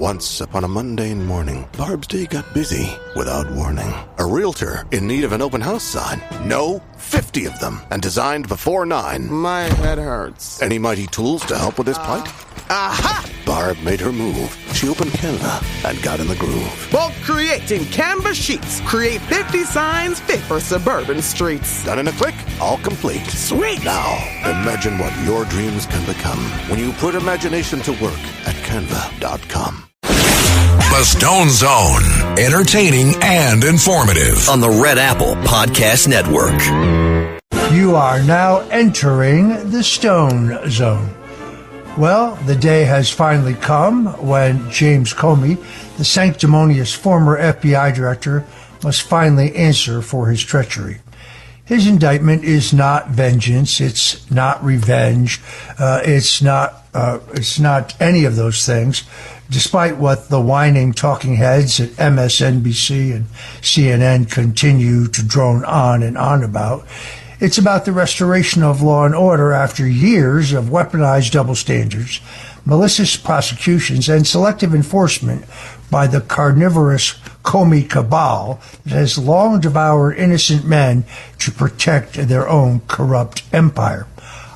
Once upon a mundane morning, Barb's day got busy without warning. A realtor in need of an open house sign. No, 50 of them, and designed before 9. My head hurts. Any mighty tools to help with this plight? Aha! Barb made her move. She opened Canva and got in the groove. Bulk creating Canva sheets. Create 50 signs fit for suburban streets. Done in a click, all complete. Sweet! Now, imagine what your dreams can become when you put imagination to work at Canva.com. The Stone Zone, entertaining and informative on the Red Apple Podcast Network. You are now entering the Stone Zone. Well, the day has finally come when James Comey, the sanctimonious former FBI director, must finally answer for his treachery. His indictment is not vengeance. It's not revenge. It's not any of those things, despite what the whining talking heads at MSNBC and CNN continue to drone on and on about. It's about the restoration of law and order after years of weaponized double standards, malicious prosecutions, and selective enforcement by the carnivorous Comey cabal that has long devoured innocent men to protect their own corrupt empire.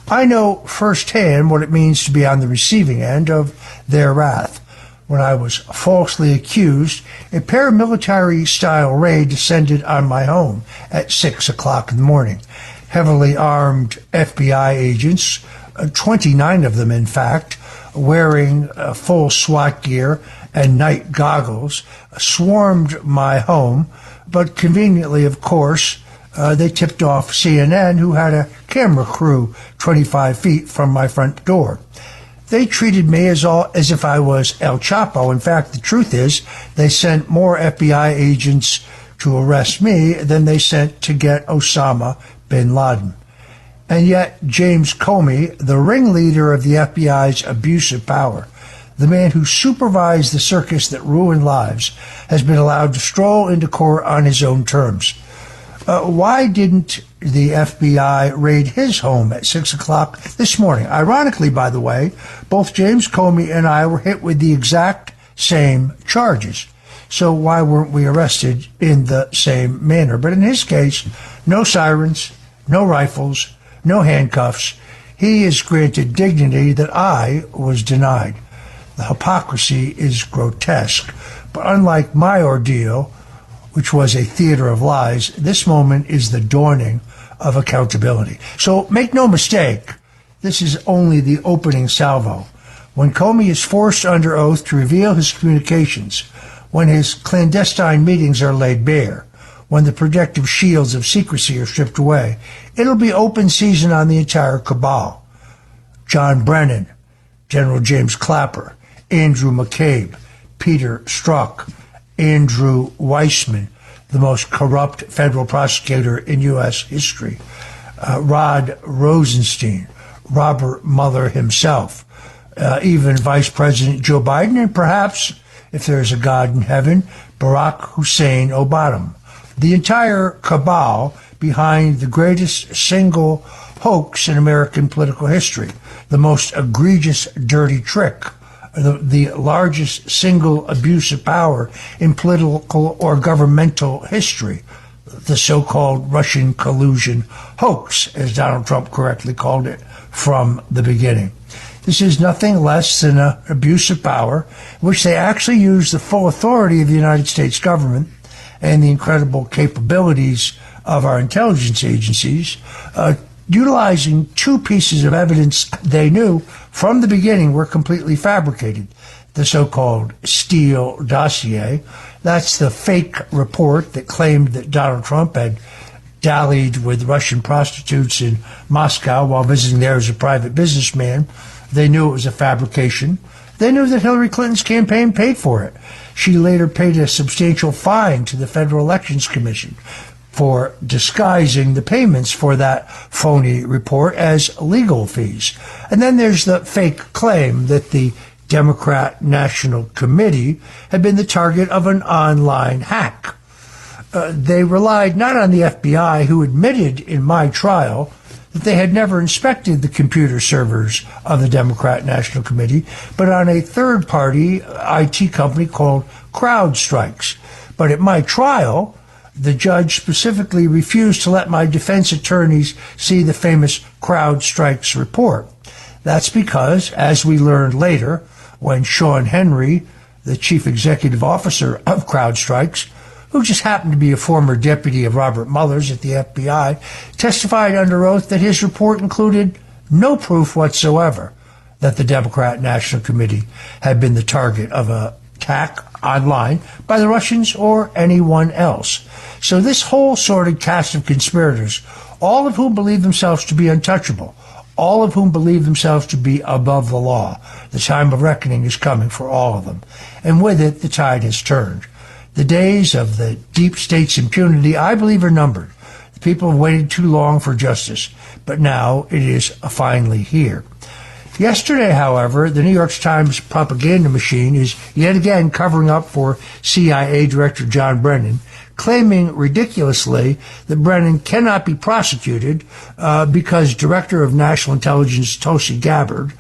I know firsthand what it means to be on the receiving end of their wrath. When I was falsely accused, a paramilitary-style raid descended on my home at 6 o'clock in the morning. Heavily armed FBI agents, 29 of them in fact, wearing full SWAT gear and night goggles, swarmed my home, but conveniently, of course, they tipped off CNN, who had a camera crew 25 feet from my front door. They treated me as if I was El Chapo. In fact, the truth is, they sent more FBI agents to arrest me than they sent to get Osama bin Laden. And yet, James Comey, the ringleader of the FBI's abuse of power, the man who supervised the circus that ruined lives, has been allowed to stroll into court on his own terms. Why didn't the FBI raid his home at 6 o'clock this morning? Ironically, by the way, both James Comey and I were hit with the exact same charges. So why weren't we arrested in the same manner? But in his case, no sirens, no rifles, no handcuffs. He is granted dignity that I was denied. The hypocrisy is grotesque. But unlike my ordeal, which was a theater of lies, this moment is the dawning of accountability. So make no mistake, this is only the opening salvo. When Comey is forced under oath to reveal his communications, when his clandestine meetings are laid bare, when the protective shields of secrecy are stripped away, it'll be open season on the entire cabal. John Brennan, General James Clapper, Andrew McCabe, Peter Strzok, Andrew Weissman, the most corrupt federal prosecutor in U.S. history, Rod Rosenstein, Robert Mueller himself, even Vice President Joe Biden, and perhaps, if there is a God in heaven, Barack Hussein Obama. The entire cabal behind the greatest single hoax in American political history, the most egregious dirty trick, the largest single abuse of power in political or governmental history, the so-called Russian collusion hoax, as Donald Trump correctly called it from the beginning. This is nothing less than an abuse of power, in which they actually use the full authority of the United States government and the incredible capabilities of our intelligence agencies, utilizing two pieces of evidence they knew from the beginning were completely fabricated. The so-called Steele dossier, that's the fake report that claimed that Donald Trump had dallied with Russian prostitutes in Moscow while visiting there as a private businessman. They knew it was a fabrication. They knew that Hillary Clinton's campaign paid for it. She later paid a substantial fine to the Federal Elections Commission for disguising the payments for that phony report as legal fees. And then there's the fake claim that the Democrat National Committee had been the target of an online hack. They relied not on the FBI, who admitted in my trial that they had never inspected the computer servers of the Democrat National Committee, but on a third-party IT company called CrowdStrikes. But at my trial, the judge specifically refused to let my defense attorneys see the famous CrowdStrikes report. That's because, as we learned later, when Sean Henry, the chief executive officer of CrowdStrikes, who just happened to be a former deputy of Robert Mueller's at the FBI, testified under oath that his report included no proof whatsoever that the Democrat National Committee had been the target of an attack online by the Russians or anyone else. So this whole sordid cast of conspirators, all of whom believe themselves to be untouchable, all of whom believe themselves to be above the law, the time of reckoning is coming for all of them. And with it, the tide has turned. The days of the deep state's impunity, I believe, are numbered. The people have waited too long for justice, but now it is finally here. Yesterday, however, the New York Times propaganda machine is yet again covering up for CIA Director John Brennan, claiming ridiculously that Brennan cannot be prosecuted because Director of National Intelligence Tulsi Gabbard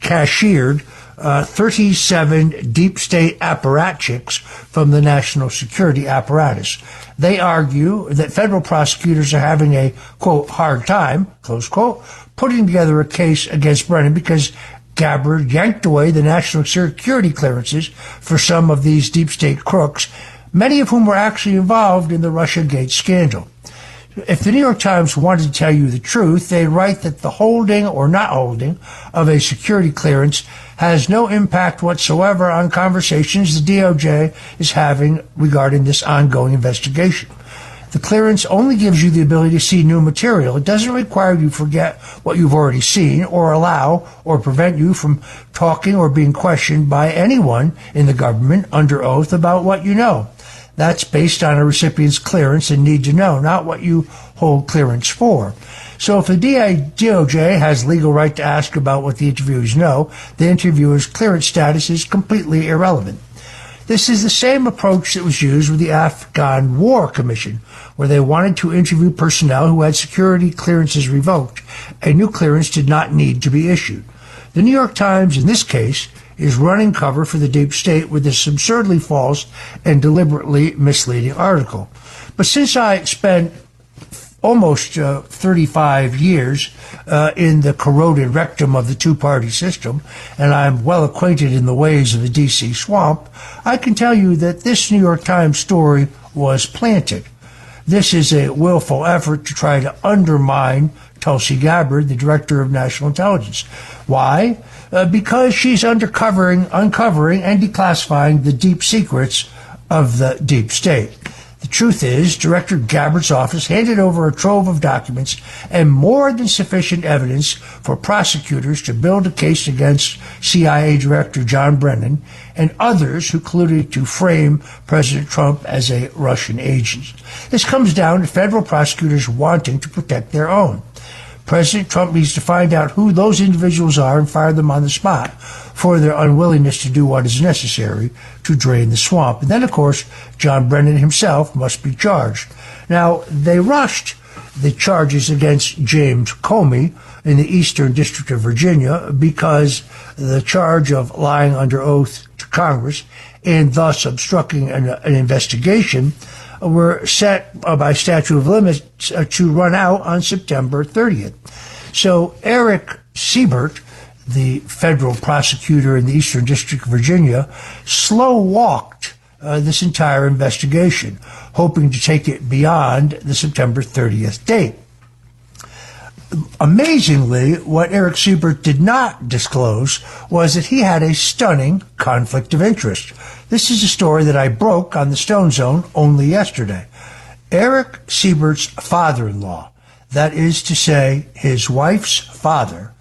cashiered 37 deep state apparatchiks from the national security apparatus. They argue that federal prosecutors are having a, quote, hard time, close quote, putting together a case against Brennan because Gabbard yanked away the national security clearances for some of these deep state crooks, many of whom were actually involved in the Russiagate scandal. If the New York Times wanted to tell you the truth, they'd write that the holding or not holding of a security clearance has no impact whatsoever on conversations the DOJ is having regarding this ongoing investigation. The clearance only gives you the ability to see new material. It doesn't require you to forget what you've already seen or allow or prevent you from talking or being questioned by anyone in the government under oath about what you know. That's based on a recipient's clearance and need to know, not what you hold clearance for. So if the DOJ has legal right to ask about what the interviewers know, the interviewer's clearance status is completely irrelevant. This is the same approach that was used with the Afghan War Commission, where they wanted to interview personnel who had security clearances revoked. A new clearance did not need to be issued. The New York Times, in this case, is running cover for the deep state with this absurdly false and deliberately misleading article. But since I spent almost 35 years in the corroded rectum of the two-party system, and I'm well acquainted in the ways of the D.C. swamp, I can tell you that this New York Times story was planted. This is a willful effort to try to undermine Tulsi Gabbard, the Director of National Intelligence. Why? Because she's uncovering and declassifying the deep secrets of the deep state. The truth is, Director Gabbard's office handed over a trove of documents and more than sufficient evidence for prosecutors to build a case against CIA Director John Brennan and others who colluded to frame President Trump as a Russian agent. This comes down to federal prosecutors wanting to protect their own. President Trump needs to find out who those individuals are and fire them on the spot for their unwillingness to do what is necessary to drain the swamp. And then, of course, John Brennan himself must be charged. Now, they rushed the charges against James Comey in the Eastern District of Virginia because the charge of lying under oath to Congress and thus obstructing an investigation were set by statute of limits to run out on September 30th. So Eric Siebert, the federal prosecutor in the Eastern District of Virginia, slow-walked this entire investigation, hoping to take it beyond the September 30th date. Amazingly, what Eric Siebert did not disclose was that he had a stunning conflict of interest. This is a story that I broke on the Stone Zone only yesterday. Eric Siebert's father-in-law, that is to say, his wife's father,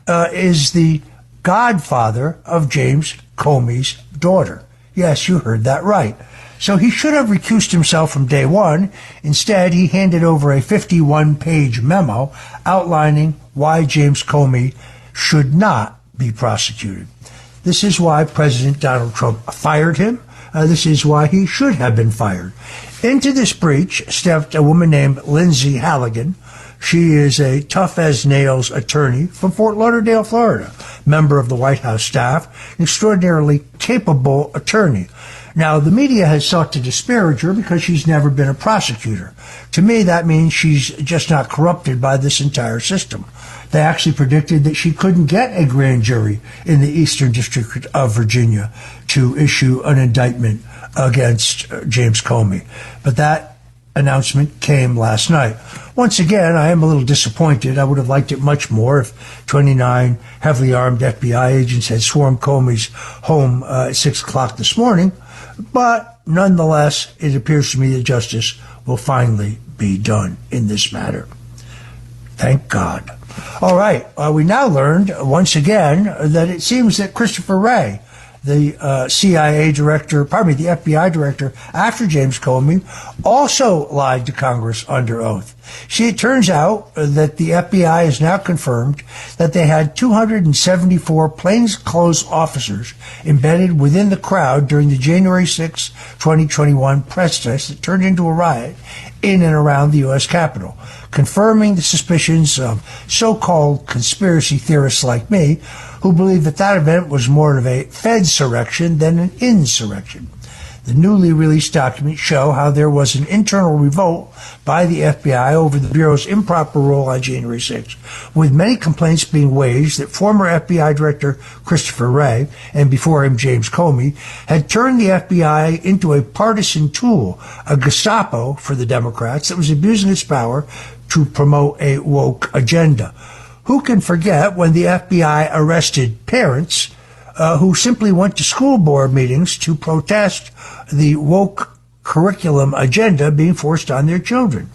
is the godfather of James Comey's daughter. Yes, you heard that right. So he should have recused himself from day one. Instead, he handed over a 51-page memo outlining why James Comey should not be prosecuted. This is why President Donald Trump fired him. This is why he should have been fired. Into this breach stepped a woman named Lindsay Halligan, She is a tough-as-nails attorney from Fort Lauderdale, Florida, member of the White House staff, an extraordinarily capable attorney. Now, the media has sought to disparage her because she's never been a prosecutor. To me, that means she's just not corrupted by this entire system. They actually predicted that she couldn't get a grand jury in the Eastern District of Virginia to issue an indictment against James Comey. But that announcement came last night. Once again, I am a little disappointed. I would have liked it much more if 29 heavily armed FBI agents had swarmed Comey's home at 6 o'clock this morning. But nonetheless, it appears to me that justice will finally be done in this matter. Thank God. All right. We now learned once again that it seems that Christopher Wray, the CIA director, the FBI director after James Comey, also lied to Congress under oath. See, it turns out that the FBI has now confirmed that they had 274 plainclothes officers embedded within the crowd during the January 6, 2021 protest that turned into a riot in and around the U.S. Capitol, confirming the suspicions of so-called conspiracy theorists like me, who believe that that event was more of a Fedsurrection than an insurrection. The newly released documents show how there was an internal revolt by the FBI over the Bureau's improper role on January 6, with many complaints being waged that former FBI Director Christopher Wray, and before him James Comey, had turned the FBI into a partisan tool, a Gestapo for the Democrats that was abusing its power to promote a woke agenda. Who can forget when the FBI arrested parents who simply went to school board meetings to protest the woke curriculum agenda being forced on their children?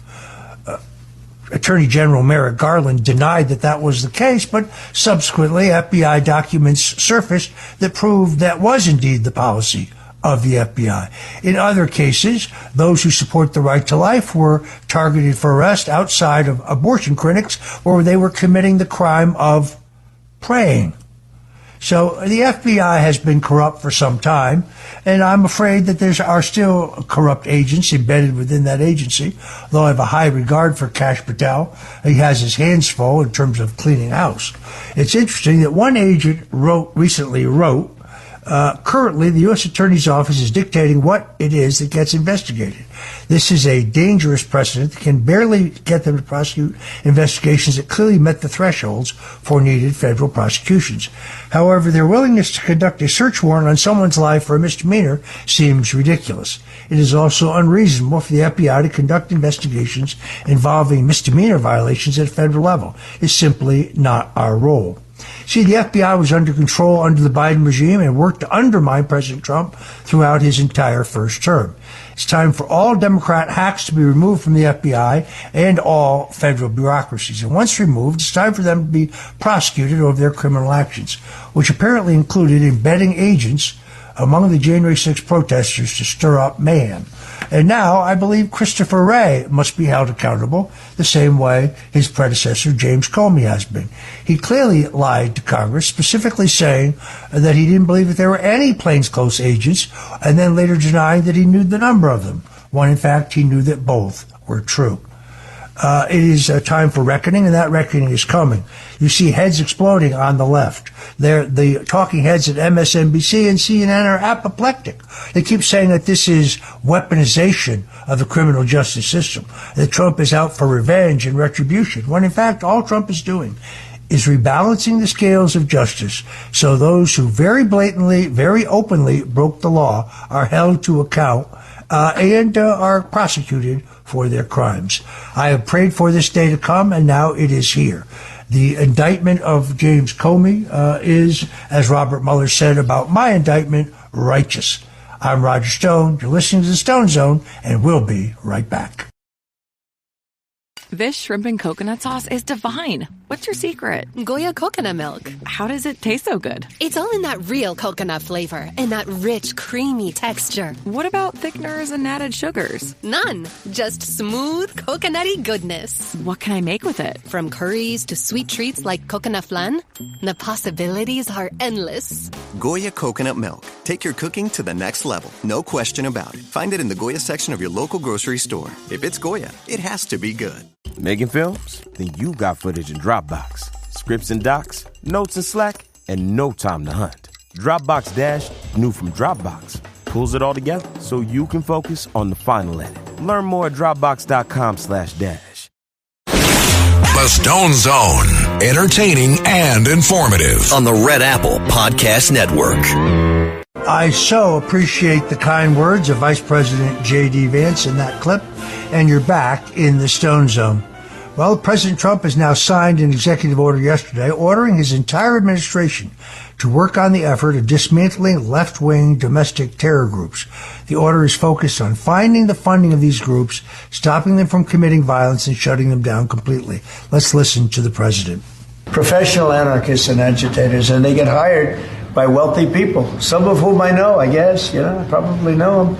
Attorney General Merrick Garland denied that that was the case, but subsequently FBI documents surfaced that proved that was indeed the policy of the FBI. In other cases, those who support the right to life were targeted for arrest outside of abortion clinics where they were committing the crime of praying. So the FBI has been corrupt for some time, and I'm afraid that there are still corrupt agents embedded within that agency, though I have a high regard for Kash Patel. He has his hands full in terms of cleaning house. It's interesting that one agent recently wrote, currently, the U.S. Attorney's Office is dictating what it is that gets investigated. This is a dangerous precedent that can barely get them to prosecute investigations that clearly met the thresholds for needed federal prosecutions. However, their willingness to conduct a search warrant on someone's life for a misdemeanor seems ridiculous. It is also unreasonable for the FBI to conduct investigations involving misdemeanor violations at a federal level. It's simply not our role. See, the FBI was under control under the Biden regime and worked to undermine President Trump throughout his entire first term. It's time for all Democrat hacks to be removed from the FBI and all federal bureaucracies. And once removed, it's time for them to be prosecuted over their criminal actions, which apparently included embedding agents among the January 6 protesters to stir up mayhem. And now I believe Christopher Wray must be held accountable the same way his predecessor James Comey has been. He clearly lied to Congress, specifically saying that he didn't believe that there were any plainclothes agents, and then later denying that he knew the number of them, when in fact he knew that both were true. It is time for reckoning, and that reckoning is coming. You see heads exploding on the left. The talking heads at MSNBC and CNN are apoplectic. They keep saying that this is weaponization of the criminal justice system, that Trump is out for revenge and retribution, when in fact all Trump is doing is rebalancing the scales of justice so those who very blatantly, very openly broke the law are held to account and are prosecuted for their crimes. I have prayed for this day to come, and now it is here. The indictment of James Comey is, as Robert Mueller said about my indictment, righteous. I'm Roger Stone. You're listening to the Stone Zone, and we'll be right back. This shrimp and coconut sauce is divine. What's your secret? Goya coconut milk. How does it taste so good? It's all in that real coconut flavor and that rich, creamy texture. What about thickeners and added sugars? None. Just smooth, coconutty goodness. What can I make with it? From curries to sweet treats like coconut flan, the possibilities are endless. Goya coconut milk. Take your cooking to the next level. No question about it. Find it in the Goya section of your local grocery store. If it's Goya, it has to be good. Making films? Then you got footage in Dropbox. Scripts and docs, notes and Slack, and no time to hunt. Dropbox Dash, new from Dropbox, pulls it all together so you can focus on the final edit. Learn more at Dropbox.com/dash. The Stone Zone, entertaining and informative. On the Red Apple Podcast Network. I so appreciate the kind words of Vice President J.D. Vance in that clip, and you're back in the Stone Zone. Well, President Trump has now signed an executive order yesterday ordering his entire administration to work on the effort of dismantling left-wing domestic terror groups. The order is focused on finding the funding of these groups, stopping them from committing violence, and shutting them down completely. Let's listen to the president. Professional anarchists and agitators, and they get hired by wealthy people, some of whom I know, I guess. I probably know them.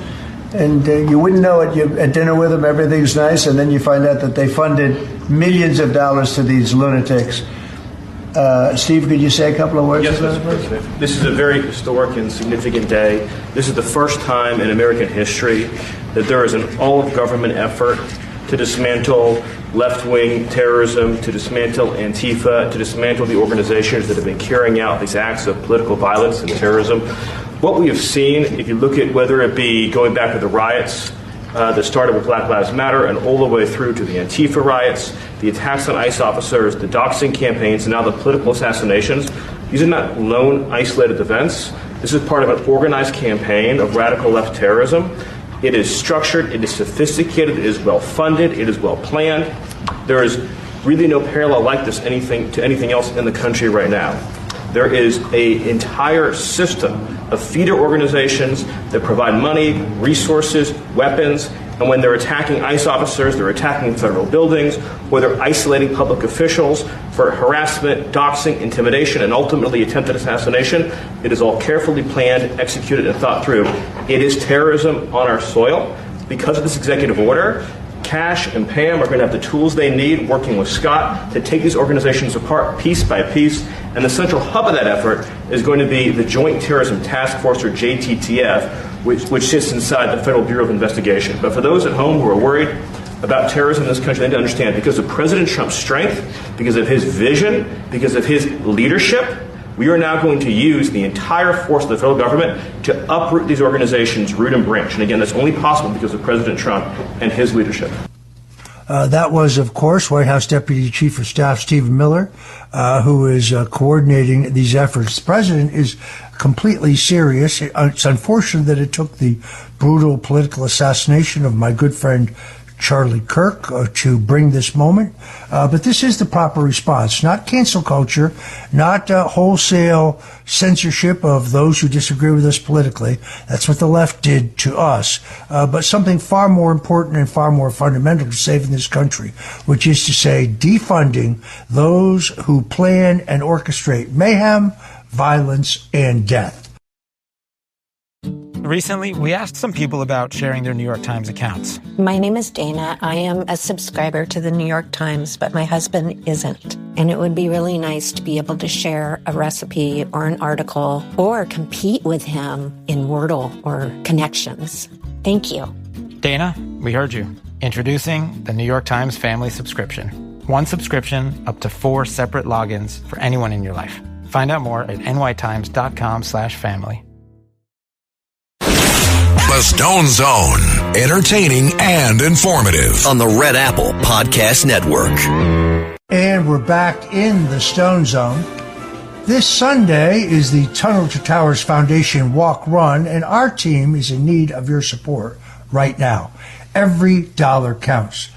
And you wouldn't know it. You're at dinner with them, everything's nice, and then you find out that they funded millions of dollars to these lunatics. Steve, could you say a couple of words? Yes, Mr. President. This is a very historic and significant day. This is the first time in American history that there is an all-of-government effort to dismantle left-wing terrorism, to dismantle Antifa, to dismantle the organizations that have been carrying out these acts of political violence and terrorism. What we have seen, if you look at whether it be going back to the riots that started with Black Lives Matter and all the way through to the Antifa riots, the attacks on ICE officers, the doxing campaigns, and now the political assassinations, these are not lone, isolated events. This is part of an organized campaign of radical left terrorism. It is structured, it is sophisticated, it is well-funded, it is well-planned. There is really no parallel like this to anything else in the country right now. There is an entire system of feeder organizations that provide money, resources, weapons, and when they're attacking ICE officers, they're attacking federal buildings, or they're isolating public officials for harassment, doxing, intimidation, and ultimately attempted assassination. It is all carefully planned, executed, and thought through. It is terrorism on our soil. Because of this executive order, Cash and Pam are going to have the tools they need, working with Scott, to take these organizations apart piece by piece. And the central hub of that effort is going to be the Joint Terrorism Task Force, or JTTF, which sits inside the Federal Bureau of Investigation. But for those at home who are worried about terrorism in this country, they need to understand, because of President Trump's strength, because of his vision, because of his leadership, we are now going to use the entire force of the federal government to uproot these organizations root and branch. And again, that's only possible because of President Trump and his leadership. That was, of course, White House Deputy Chief of Staff Stephen Miller, who is coordinating these efforts. The president is completely serious. It's unfortunate that it took the brutal political assassination of my good friend Charlie Kirk to bring this moment. But this is the proper response, not cancel culture, not wholesale censorship of those who disagree with us politically. That's what the left did to us. But something far more important and far more fundamental to saving this country, which is to say defunding those who plan and orchestrate mayhem, violence, and death. Recently, we asked some people about sharing their New York Times accounts. My name is Dana. I am a subscriber to the New York Times, but my husband isn't. And it would be really nice to be able to share a recipe or an article or compete with him in Wordle or Connections. Thank you. Dana, we heard you. Introducing the New York Times Family Subscription. One subscription, up to 4 separate logins for anyone in your life. Find out more at nytimes.com/family. The Stone Zone, entertaining and informative. On the Red Apple Podcast Network. And we're back in the Stone Zone. This Sunday is the Tunnel to Towers Foundation Walk Run, and our team is in need of your support right now. Every dollar counts.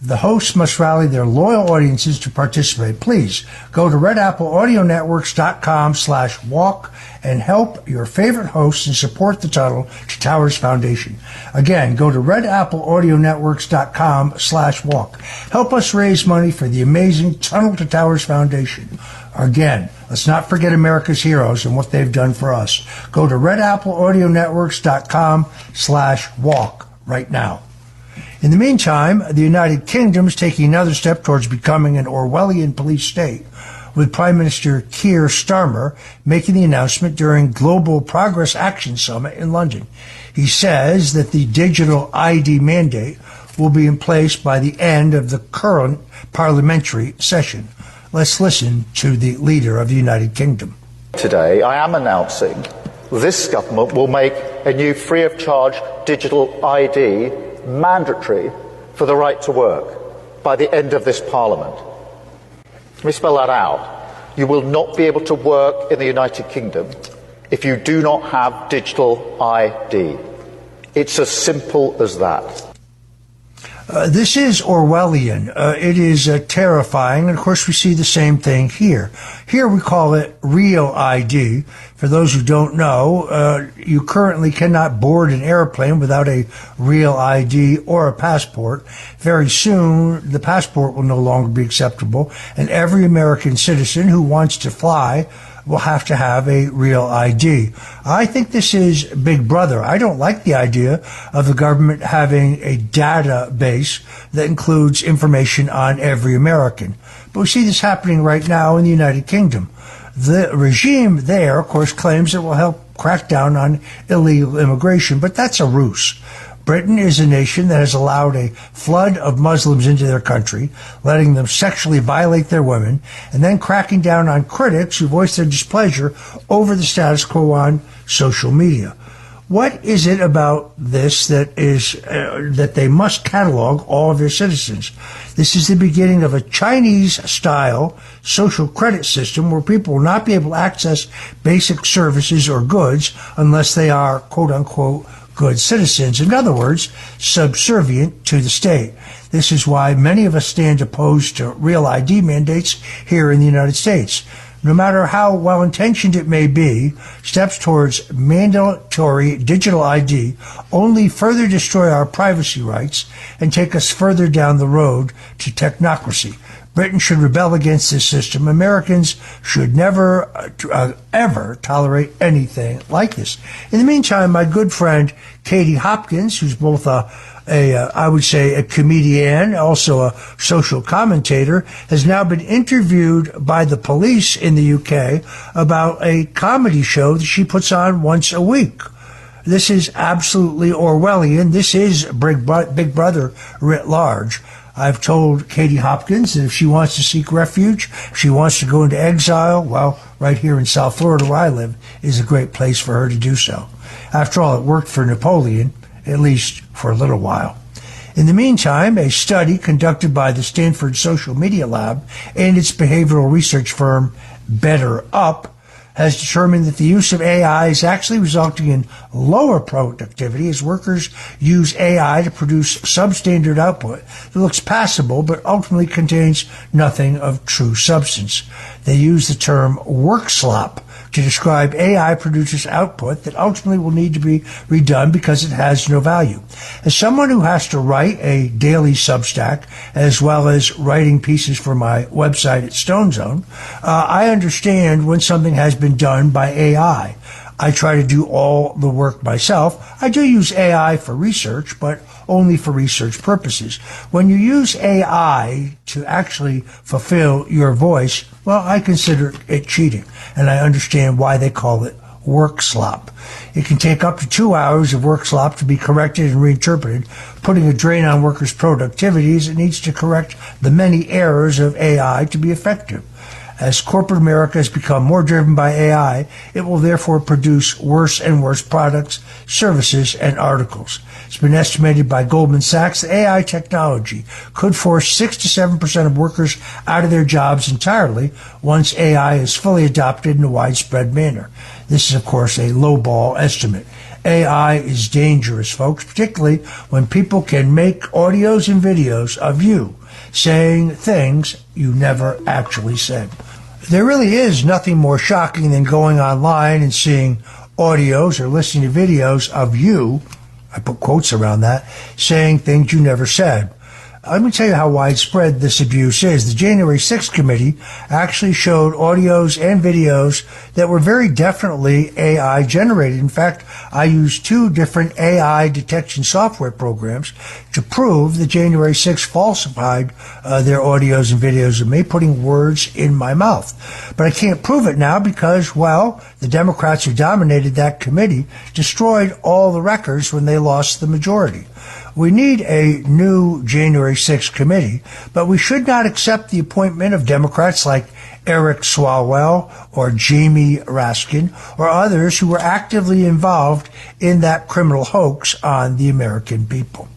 The hosts must rally their loyal audiences to participate. Please go to redappleaudionetworks.com/walk and help your favorite hosts and support the Tunnel to Towers Foundation. Again, go to redappleaudionetworks.com/walk. Help us raise money for the amazing Tunnel to Towers Foundation. Again, let's not forget America's heroes and what they've done for us. Go to redappleaudionetworks.com/walk right now. In the meantime, the United Kingdom is taking another step towards becoming an Orwellian police state, with Prime Minister Keir Starmer making the announcement during Global Progress Action Summit in London. He says that the digital ID mandate will be in place by the end of the current parliamentary session. Let's listen to the leader of the United Kingdom. Today, I am announcing this government will make a new free-of-charge digital ID mandatory for the right to work by the end of this Parliament. Let me spell that out. You will not be able to work in the United Kingdom if you do not have digital ID. It's as simple as that. This is Orwellian. It is terrifying. And of course, we see the same thing here. Here we call it real ID. For those who don't know, you currently cannot board an airplane without a real ID or a passport. Very soon, the passport will no longer be acceptable, and every American citizen who wants to fly will have to have a real ID. I think this is Big Brother. I don't like the idea of the government having a database that includes information on every American. But we see this happening right now in the United Kingdom. The regime there, of course, claims it will help crack down on illegal immigration, but that's a ruse. Britain is a nation that has allowed a flood of Muslims into their country, letting them sexually violate their women, and then cracking down on critics who voice their displeasure over the status quo on social media. What is it about this that they must catalog all of their citizens? This is the beginning of a Chinese-style social credit system where people will not be able to access basic services or goods unless they are, quote-unquote, good citizens. In other words, subservient to the state. This is why many of us stand opposed to real ID mandates here in the United States. No matter how well-intentioned it may be, steps towards mandatory digital ID only further destroy our privacy rights and take us further down the road to technocracy. Britain should rebel against this system. Americans should never, ever tolerate anything like this. In the meantime, my good friend Katie Hopkins, who's both I would say a comedian, also a social commentator, has now been interviewed by the police in the UK about a comedy show that she puts on once a week. This is absolutely Orwellian. This is Big Brother writ large. I've told Katie Hopkins that if she wants to seek refuge, if she wants to go into exile, well, right here in South Florida where I live is a great place for her to do so. After all, it worked for Napoleon, at least for a little while. In the meantime, a study conducted by the Stanford Social Media Lab and its behavioral research firm BetterUp has determined that the use of AI is actually resulting in lower productivity as workers use AI to produce substandard output that looks passable but ultimately contains nothing of true substance. They use the term work slop to describe AI produces output that ultimately will need to be redone because it has no value. As someone who has to write a daily Substack as well as writing pieces for my website at Stone Zone, I understand when something has been done by AI. I try to do all the work myself. I do use AI for research, but only for research purposes. When you use AI to actually fulfill your voice, well, I consider it cheating, and I understand why they call it work slop. It can take up to 2 hours of work slop to be corrected and reinterpreted, putting a drain on workers' productivity as it needs to correct the many errors of AI to be effective. As corporate America has become more driven by AI, it will therefore produce worse and worse products, services, and articles. It's been estimated by Goldman Sachs that AI technology could force 6 to 7% of workers out of their jobs entirely once AI is fully adopted in a widespread manner. This is, of course, a lowball estimate. AI is dangerous, folks, particularly when people can make audios and videos of you saying things you never actually said. There really is nothing more shocking than going online and seeing audios or listening to videos of you, I put quotes around that, saying things you never said. Let me tell you how widespread this abuse is. The January 6th committee actually showed audios and videos that were very definitely AI generated. In fact, I used 2 different AI detection software programs to prove that January 6th falsified their audios and videos of me, putting words in my mouth. But I can't prove it now because, well, the Democrats who dominated that committee destroyed all the records when they lost the majority. We need a new January 6th committee, but we should not accept the appointment of Democrats like Eric Swalwell or Jamie Raskin or others who were actively involved in that criminal hoax on the American people.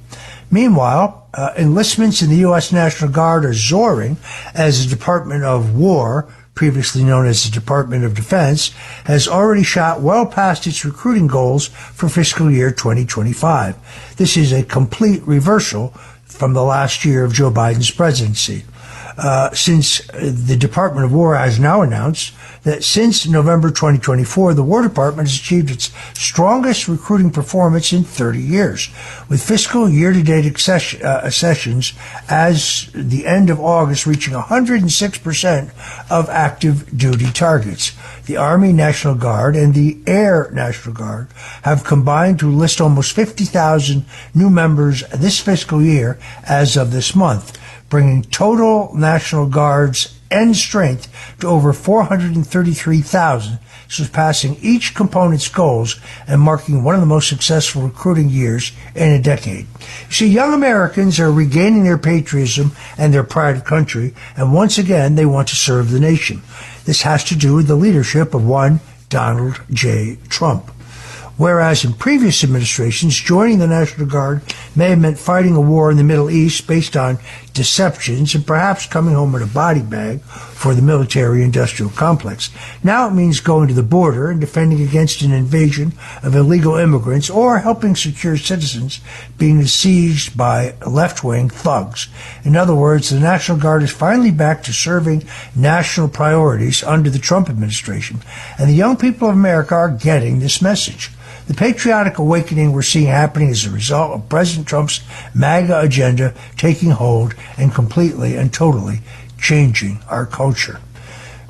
Meanwhile, enlistments in the U.S. National Guard are soaring as the Department of War, previously known as the Department of Defense, has already shot well past its recruiting goals for fiscal year 2025. This is a complete reversal from the last year of Joe Biden's presidency. Since the Department of War has now announced that since November 2024, the War Department has achieved its strongest recruiting performance in 30 years, with fiscal year-to-date accessions as the end of August reaching 106% of active duty targets. The Army National Guard and the Air National Guard have combined to list almost 50,000 new members this fiscal year as of this month, bringing total National Guard's end strength to over 433,000, surpassing each component's goals and marking one of the most successful recruiting years in a decade. You see, young Americans are regaining their patriotism and their pride of country, and once again, they want to serve the nation. This has to do with the leadership of one Donald J. Trump. Whereas in previous administrations, joining the National Guard may have meant fighting a war in the Middle East based on deceptions and perhaps coming home with a body bag for the military-industrial complex. Now it means going to the border and defending against an invasion of illegal immigrants or helping secure citizens being besieged by left-wing thugs. In other words, the National Guard is finally back to serving national priorities under the Trump administration, and the young people of America are getting this message. The patriotic awakening we're seeing happening is a result of President Trump's MAGA agenda taking hold and completely and totally changing our culture.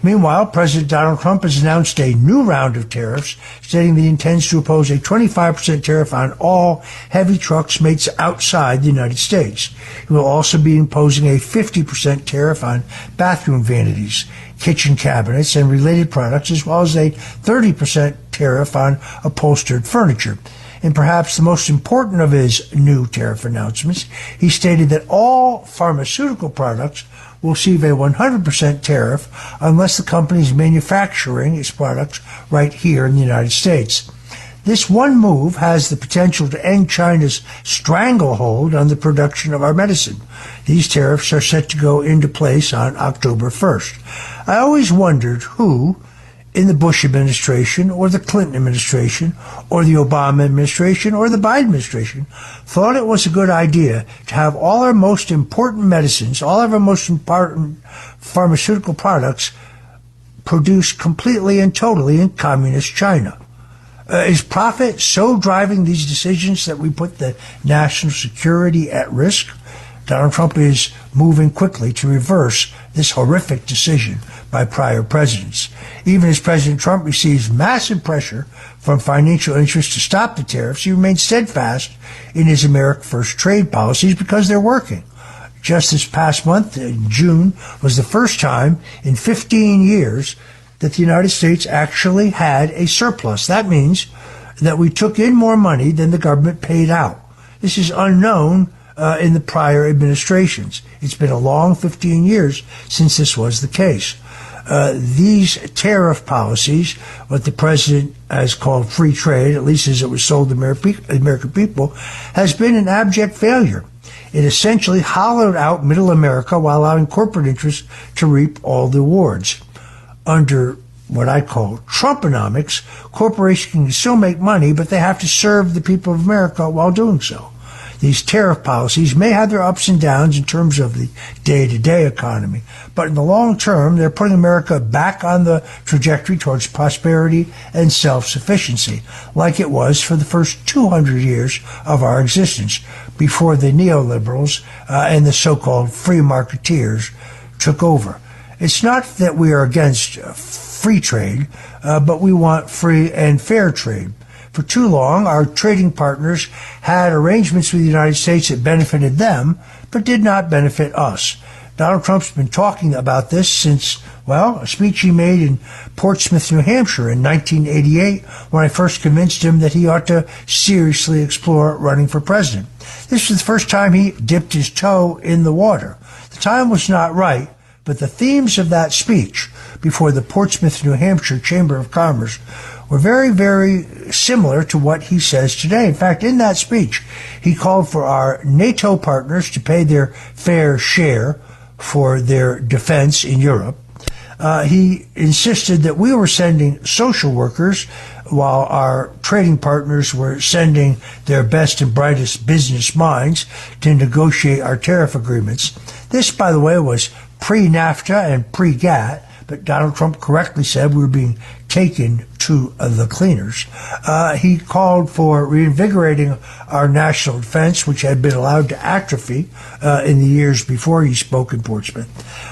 Meanwhile, President Donald Trump has announced a new round of tariffs, stating that he intends to impose a 25% tariff on all heavy trucks made outside the United States. He will also be imposing a 50% tariff on bathroom vanities, kitchen cabinets, and related products, as well as a 30% tariff on upholstered furniture. And perhaps the most important of his new tariff announcements, he stated that all pharmaceutical products will receive a 100% tariff unless the company is manufacturing its products right here in the United States. This one move has the potential to end China's stranglehold on the production of our medicine. These tariffs are set to go into place on October 1st. I always wondered who in the Bush administration or the Clinton administration or the Obama administration or the Biden administration thought it was a good idea to have all our most important medicines, all of our most important pharmaceutical products produced completely and totally in communist China. Is profit so driving these decisions that we put the national security at risk? Donald Trump is moving quickly to reverse this horrific decision by prior presidents. Even as President Trump receives massive pressure from financial interests to stop the tariffs, he remains steadfast in his America First trade policies because they're working. Just this past month, June, was the first time in 15 years that the United States actually had a surplus. That means that we took in more money than the government paid out. This is unknown in the prior administrations. It's been a long 15 years since this was the case. These tariff policies, what the president has called free trade, at least as it was sold to the American people, has been an abject failure. It essentially hollowed out middle America while allowing corporate interests to reap all the rewards. Under what I call Trumponomics, corporations can still make money, but they have to serve the people of America while doing so. These tariff policies may have their ups and downs in terms of the day-to-day economy, but in the long term, they're putting America back on the trajectory towards prosperity and self-sufficiency, like it was for the first 200 years of our existence, before the neoliberals and the so-called free marketeers took over. It's not that we are against free trade, but we want free and fair trade. For too long, our trading partners had arrangements with the United States that benefited them, but did not benefit us. Donald Trump's been talking about this since, a speech he made in Portsmouth, New Hampshire in 1988, when I first convinced him that he ought to seriously explore running for president. This was the first time he dipped his toe in the water. The time was not right, but the themes of that speech before the Portsmouth, New Hampshire Chamber of Commerce were very, very similar to what he says today. In fact, in that speech, he called for our NATO partners to pay their fair share for their defense in Europe. He insisted that we were sending social workers while our trading partners were sending their best and brightest business minds to negotiate our tariff agreements. This, by the way, was pre-NAFTA and pre-GATT, but Donald Trump correctly said we were being taken to the cleaners. He called for reinvigorating our national defense, which had been allowed to atrophy in the years before he spoke in Portsmouth.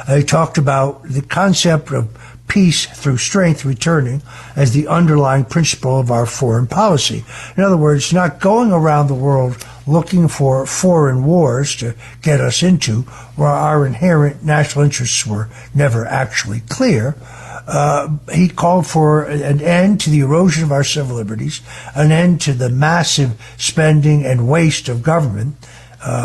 He talked about the concept of peace through strength returning as the underlying principle of our foreign policy. In other words, not going around the world looking for foreign wars to get us into, where our inherent national interests were never actually clear. He called for an end to the erosion of our civil liberties, an end to the massive spending and waste of government.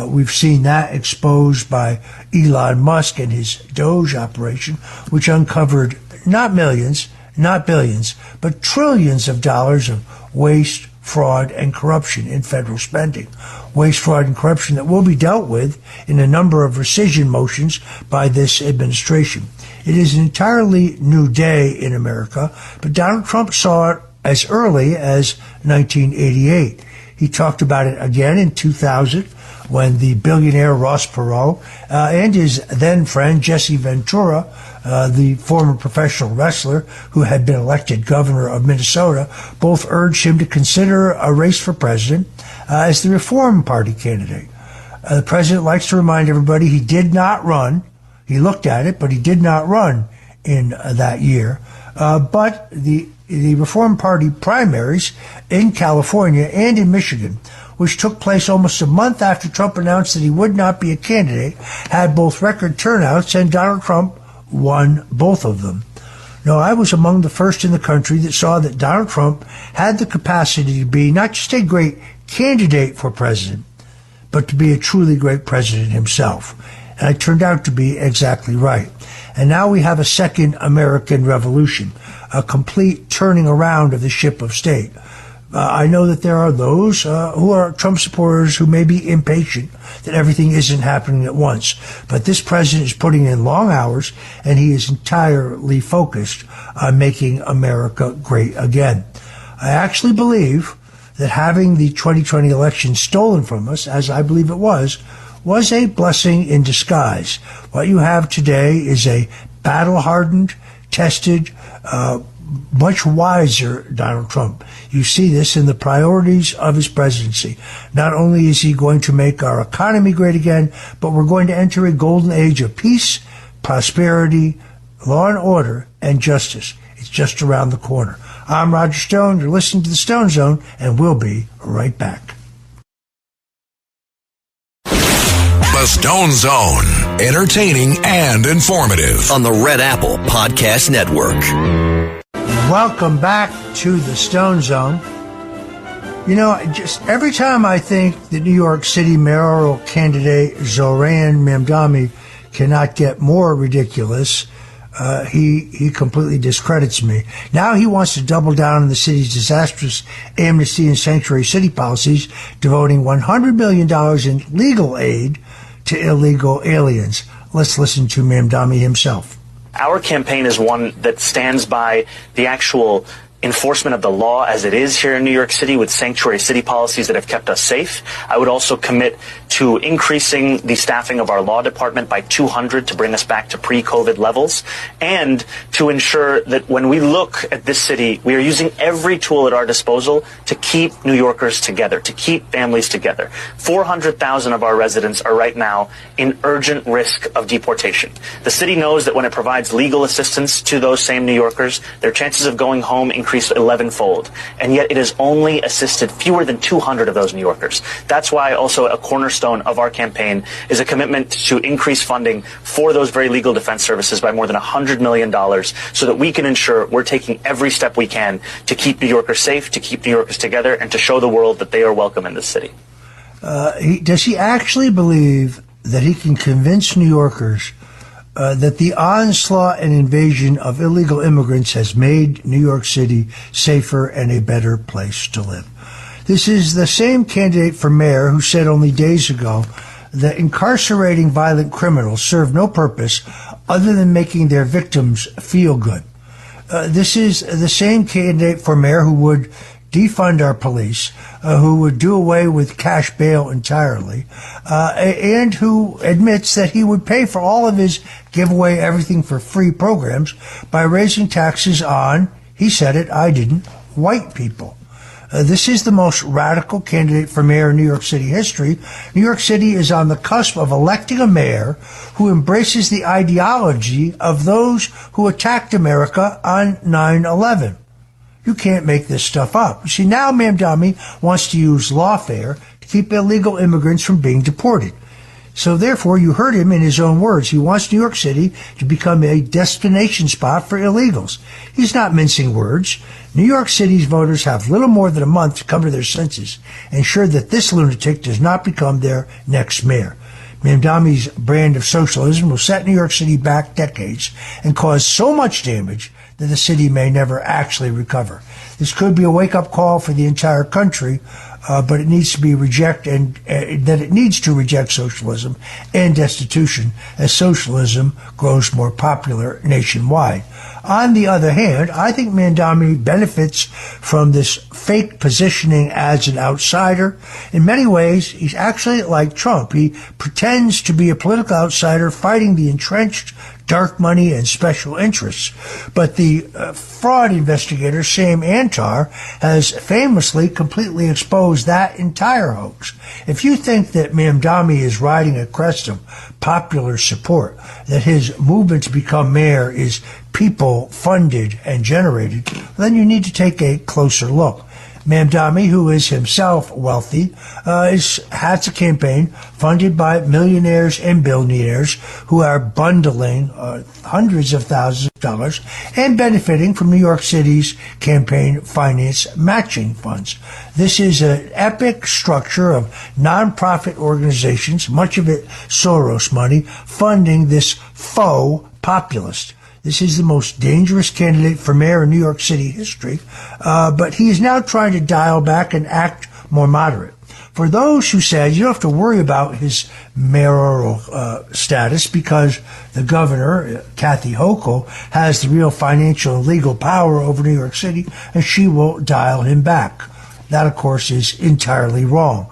We've seen that exposed by Elon Musk and his Doge operation, which uncovered not millions, not billions, but trillions of dollars of waste, fraud, and corruption in federal spending. Waste, fraud, and corruption that will be dealt with in a number of rescission motions by this administration. It is an entirely new day in America, but Donald Trump saw it as early as 1988. He talked about it again in 2000 when the billionaire Ross Perot and his then friend Jesse Ventura, the former professional wrestler who had been elected governor of Minnesota, both urged him to consider a race for president as the Reform Party candidate. The president likes to remind everybody he did not run. He looked at it, but he did not run in that year. But the Reform Party primaries in California and in Michigan, which took place almost a month after Trump announced that he would not be a candidate, had both record turnouts, and Donald Trump won both of them. No, I was among the first in the country that saw that Donald Trump had the capacity to be not just a great candidate for president, but to be a truly great president himself. And I turned out to be exactly right. And now we have a second American Revolution, a complete turning around of the ship of state. I know that there are those who are Trump supporters who may be impatient that everything isn't happening at once. But this president is putting in long hours, and he is entirely focused on making America great again. I actually believe that having the 2020 election stolen from us, as I believe it was a blessing in disguise. What you have today is a battle-hardened, tested, much wiser Donald Trump. You see this in the priorities of his presidency. Not only is he going to make our economy great again, but we're going to enter a golden age of peace, prosperity, law and order, and justice. It's just around the corner. I'm Roger Stone. You're listening to The Stone Zone, and we'll be right back. The Stone Zone. Entertaining and informative. On the Red Apple Podcast Network. Welcome back to the Stone Zone. You know, just every time I think the New York City mayoral candidate Zoran Mamdani cannot get more ridiculous, he completely discredits me. Now he wants to double down on the city's disastrous amnesty and sanctuary city policies, devoting $100 million in legal aid to illegal aliens. Let's listen to Mamdani himself. Our campaign is one that stands by the actual enforcement of the law as it is here in New York City with sanctuary city policies that have kept us safe. I would also commit to increasing the staffing of our law department by 200 to bring us back to pre-COVID levels, and to ensure that when we look at this city, we are using every tool at our disposal to keep New Yorkers together, to keep families together. 400,000 of our residents are right now in urgent risk of deportation. The city knows that when it provides legal assistance to those same New Yorkers, their chances of going home increased 11-fold, and yet it has only assisted fewer than 200 of those New Yorkers. That's why also a cornerstone of our campaign is a commitment to increase funding for those very legal defense services by more than $100 million so that we can ensure we're taking every step we can to keep New Yorkers safe, to keep New Yorkers together, and to show the world that they are welcome in this city. Does he actually believe that he can convince New Yorkers that the onslaught and invasion of illegal immigrants has made New York City safer and a better place to live? This is the same candidate for mayor who said only days ago that incarcerating violent criminals serve no purpose other than making their victims feel good. This is the same candidate for mayor who would defund our police, who would do away with cash bail entirely, and who admits that he would pay for all of his give away everything for free programs by raising taxes on, he said it, I didn't, white people. This is the most radical candidate for mayor in New York City history. New York City is on the cusp of electing a mayor who embraces the ideology of those who attacked America on 9/11. You can't make this stuff up. You see, now Mamdani wants to use lawfare to keep illegal immigrants from being deported. So therefore, you heard him in his own words. He wants New York City to become a destination spot for illegals. He's not mincing words. New York City's voters have little more than a month to come to their senses and ensure that this lunatic does not become their next mayor. Mamdani's brand of socialism will set New York City back decades and cause so much damage that the city may never actually recover. This could be a wake-up call for the entire country, but it needs to be it needs to reject socialism and destitution as socialism grows more popular nationwide. On the other hand, I think Mamdani benefits from this fake positioning as an outsider. In many ways, he's actually like Trump. He pretends to be a political outsider fighting the entrenched dark money and special interests. But the fraud investigator, Sam Antar, has famously completely exposed that entire hoax. If you think that Mamdani is riding a crest of popular support, that his movement to become mayor is people-funded and generated, then you need to take a closer look. Mamdani, who is himself wealthy, has a campaign funded by millionaires and billionaires who are bundling hundreds of thousands of dollars and benefiting from New York City's campaign finance matching funds. This is an epic structure of nonprofit organizations, much of it Soros money, funding this faux populist. This is the most dangerous candidate for mayor in New York City history, but he is now trying to dial back and act more moderate. For those who said you don't have to worry about his mayoral status because the governor, Kathy Hochul, has the real financial and legal power over New York City, and she will dial him back. That, of course, is entirely wrong.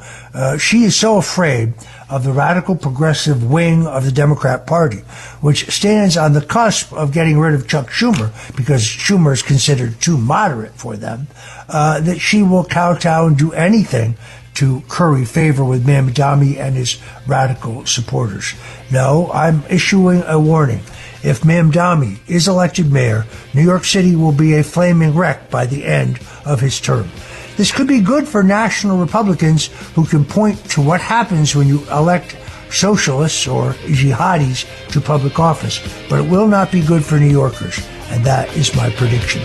She is so afraid of the radical progressive wing of the Democrat Party, which stands on the cusp of getting rid of Chuck Schumer because Schumer is considered too moderate for them, that she will kowtow and do anything to curry favor with Mamdani and his radical supporters. No, I'm issuing a warning. If Mamdani is elected mayor, New York City will be a flaming wreck by the end of his term. This could be good for national Republicans who can point to what happens when you elect socialists or jihadis to public office, but it will not be good for New Yorkers, and that is my prediction.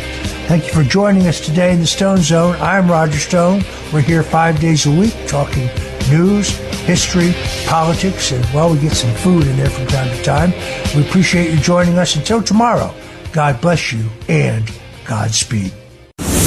Thank you for joining us today in the Stone Zone. I'm Roger Stone. We're here 5 days a week talking news, history, politics, and, well, we get some food in there from time to time. We appreciate you joining us. Until tomorrow, God bless you and Godspeed.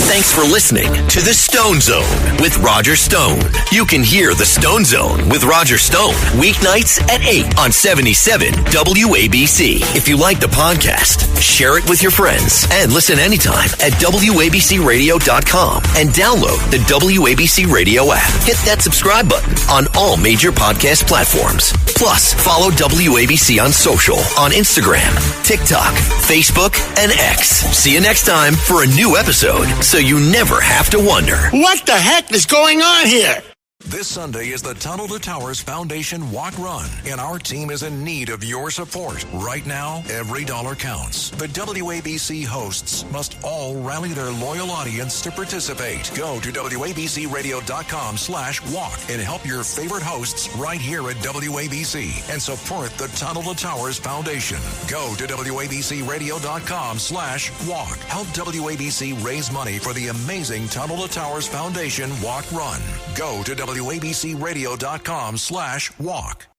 Thanks for listening to The Stone Zone with Roger Stone. You can hear The Stone Zone with Roger Stone weeknights at 8 on 77 WABC. If you like the podcast, share it with your friends and listen anytime at WABCRadio.com and download the WABC Radio app. Hit that subscribe button on all major podcast platforms. Plus, follow WABC on social on Instagram, TikTok, Facebook, and X. See you next time for a new episode so you never have to wonder. What the heck is going on here? This Sunday is the Tunnel to Towers Foundation Walk Run, and our team is in need of your support. Right now, every dollar counts. The WABC hosts must all rally their loyal audience to participate. Go to WABCRadio.com/walk and help your favorite hosts right here at WABC and support the Tunnel to Towers Foundation. Go to WABCRadio.com/walk. Help WABC raise money for the amazing Tunnel to Towers Foundation Walk Run. Go to WABCRadio.com/walk.